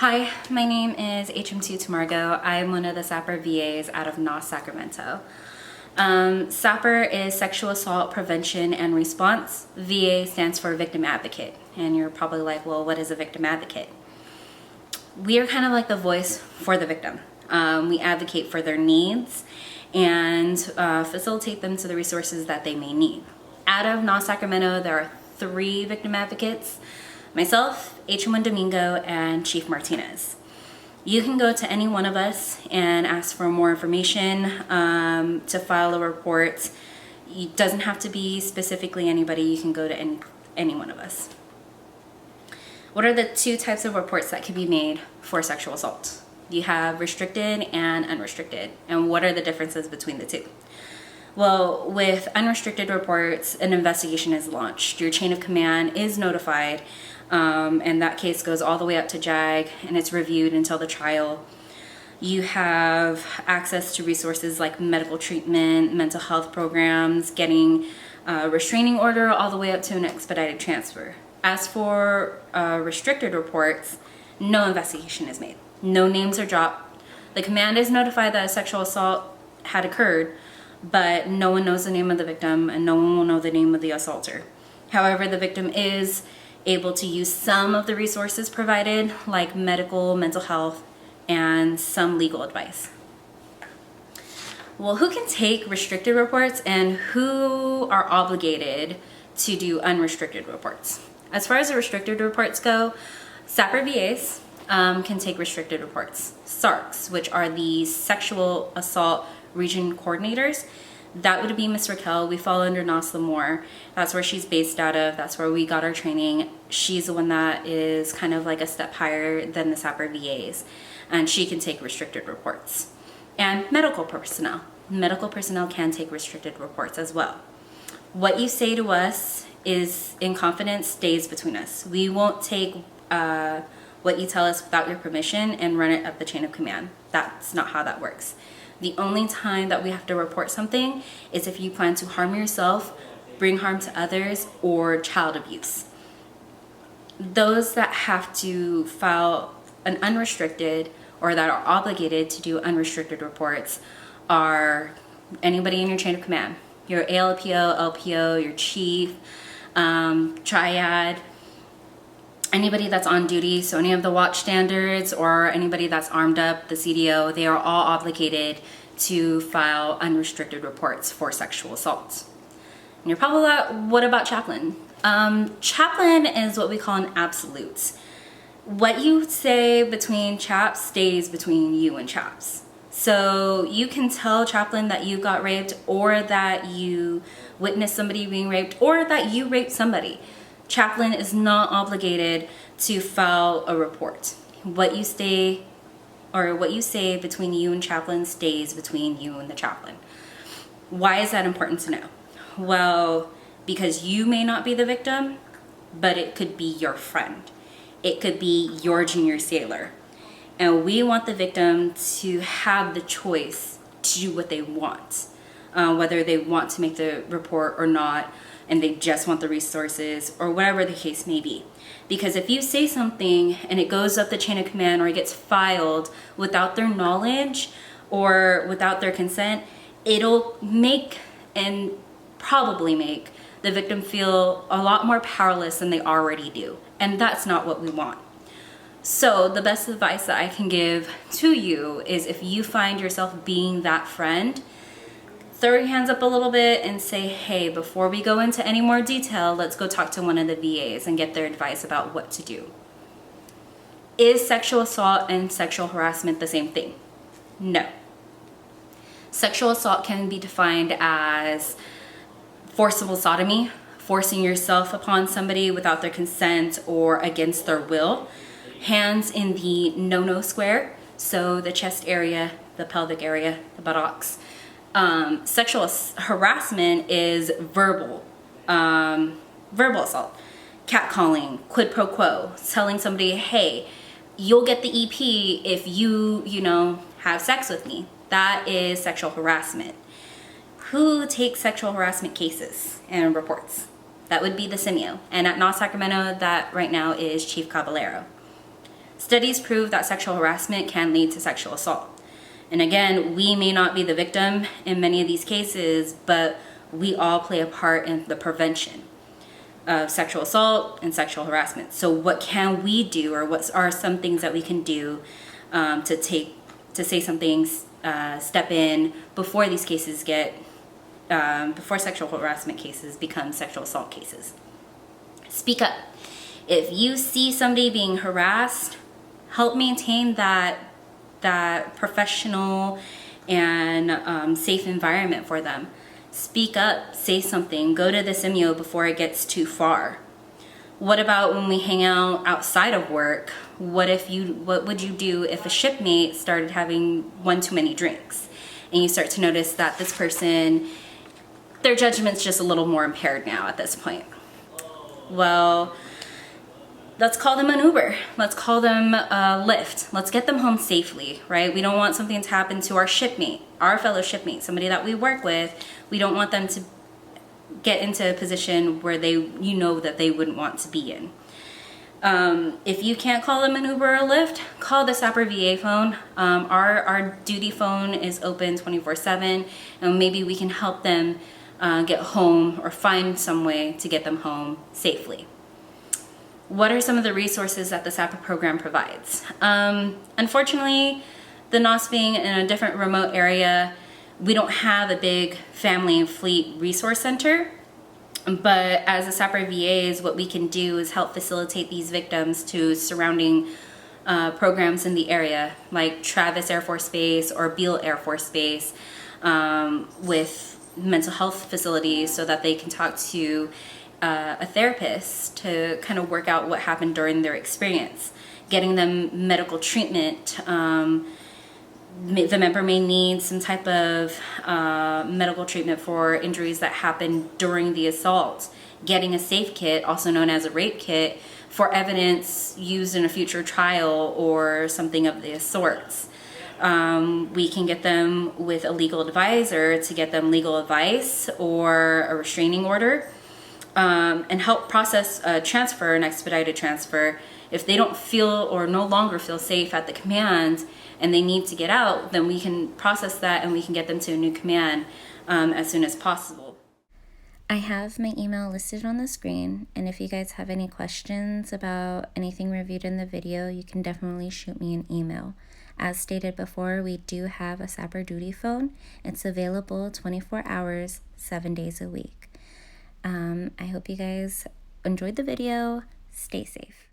Hi, my name is HM2 Tamargo. I'm one of the Sapr VAs out of INDOC, Sacramento. Sapr is Sexual Assault Prevention and Response. VA stands for Victim Advocate. And you're probably like, well, what is a victim advocate? We are kind of like the voice for the victim. We advocate for their needs and facilitate them to the resources that they may need. Out of INDOC, Sacramento, there are 3 victim advocates. Myself, HM1 Domingo, and Chief Martinez. You can go to any one of us and ask for more information to file a report. It doesn't have to be specifically anybody. You can go to any one of us. What are the 2 types of reports that can be made for sexual assault? You have restricted and unrestricted. And what are the differences between the 2? Well, with unrestricted reports, an investigation is launched. Your chain of command is notified, and that case goes all the way up to JAG, and it's reviewed until the trial. You have access to resources like medical treatment, mental health programs, getting a restraining order, all the way up to an expedited transfer. As for restricted reports, no investigation is made. No names are dropped. The command is notified that a sexual assault had occurred, but no one knows the name of the victim and no one will know the name of the assaulter. However, the victim is able to use some of the resources provided, like medical, mental health, and some legal advice. Well, who can take restricted reports and who are obligated to do unrestricted reports? As far as the restricted reports go, Sapr VAs can take restricted reports. SARCs, which are the Sexual Assault Region Coordinators, that would be Miss Raquel. We fall under NAS Lemoore. That's where she's based out of. That's where we got our training. She's the one that is kind of like a step higher than the Sapr VAs, and she can take restricted reports. And medical personnel. Medical personnel can take restricted reports as well. What you say to us is in confidence, stays between us. We won't take what you tell us without your permission and run it up the chain of command. That's not how that works. The only time that we have to report something is if you plan to harm yourself, bring harm to others, or child abuse. Those that have to file an unrestricted or that are obligated to do unrestricted reports are anybody in your chain of command. Your ALPO, LPO, your chief, triad, anybody that's on duty, so any of the watch standards or anybody that's armed up, the CDO, they are all obligated to file unrestricted reports for sexual assault. And you're probably like, what about chaplain? Chaplain is what we call an absolute. What you say between chaps stays between you and chaps. So you can tell chaplain that you got raped or that you witnessed somebody being raped or that you raped somebody. Chaplain is not obligated to file a report. What you say between you and chaplain stays between you and the chaplain. Why is that important to know? Well, because you may not be the victim, but it could be your friend. It could be your junior sailor. And we want the victim to have the choice to do what they want, whether they want to make the report or not, and they just want the resources or whatever the case may be. Because if you say something and it goes up the chain of command or it gets filed without their knowledge or without their consent, it'll make and probably make the victim feel a lot more powerless than they already do. And that's not what we want. So the best advice that I can give to you is if you find yourself being that friend, throw your hands up a little bit and say, hey, before we go into any more detail, let's go talk to one of the VAs and get their advice about what to do. Is sexual assault and sexual harassment the same thing? No. Sexual assault can be defined as forcible sodomy, forcing yourself upon somebody without their consent or against their will. Hands in the no-no square, so the chest area, the pelvic area, the buttocks. Sexual harassment is verbal assault, catcalling, quid pro quo, telling somebody, hey, you'll get the EP if you have sex with me. That is sexual harassment. Who takes sexual harassment cases and reports? That would be the CIMIO. And at INDOC Sacramento, that right now is Chief Caballero. Studies prove that sexual harassment can lead to sexual assault. And again, we may not be the victim in many of these cases, but we all play a part in the prevention of sexual assault and sexual harassment. So what can we do, or what are some things that we can do to say something, step in before these cases get, before sexual harassment cases become sexual assault cases? Speak up. If you see somebody being harassed, help maintain that professional and safe environment for them. Speak up, say something, go to the simeo before it gets too far. What about when we hang out outside of work? What would you do if a shipmate started having one too many drinks and you start to notice that this person, their judgment's just a little more impaired now at this point? Well, let's call them an Uber. Let's call them a Lyft. Let's get them home safely, right? We don't want something to happen to our shipmate, our fellow shipmate, somebody that we work with. We don't want them to get into a position where that they wouldn't want to be in. If you can't call them an Uber or a Lyft, call the Sapr VA phone. Our duty phone is open 24/7, and maybe we can help them get home or find some way to get them home safely. What are some of the resources that the Sapr program provides? Unfortunately, the NOS being in a different remote area, we don't have a big family and fleet resource center. But as a Sapr VAs, what we can do is help facilitate these victims to surrounding programs in the area, like Travis Air Force Base or Beale Air Force Base, with mental health facilities, so that they can talk to a therapist to kind of work out what happened during their experience, getting them medical treatment. The member may need some type of medical treatment for injuries that happened during the assault, getting a safe kit, also known as a rape kit, for evidence used in a future trial or something of the sorts. We can get them with a legal advisor to get them legal advice or a restraining order, and help process a transfer, an expedited transfer. If they don't feel or no longer feel safe at the command and they need to get out, then we can process that and we can get them to a new command as soon as possible. I have my email listed on the screen, and if you guys have any questions about anything reviewed in the video, you can definitely shoot me an email. As stated before, we do have a Sapr duty phone. It's available 24 hours, 7 days a week. I hope you guys enjoyed the video. Stay safe.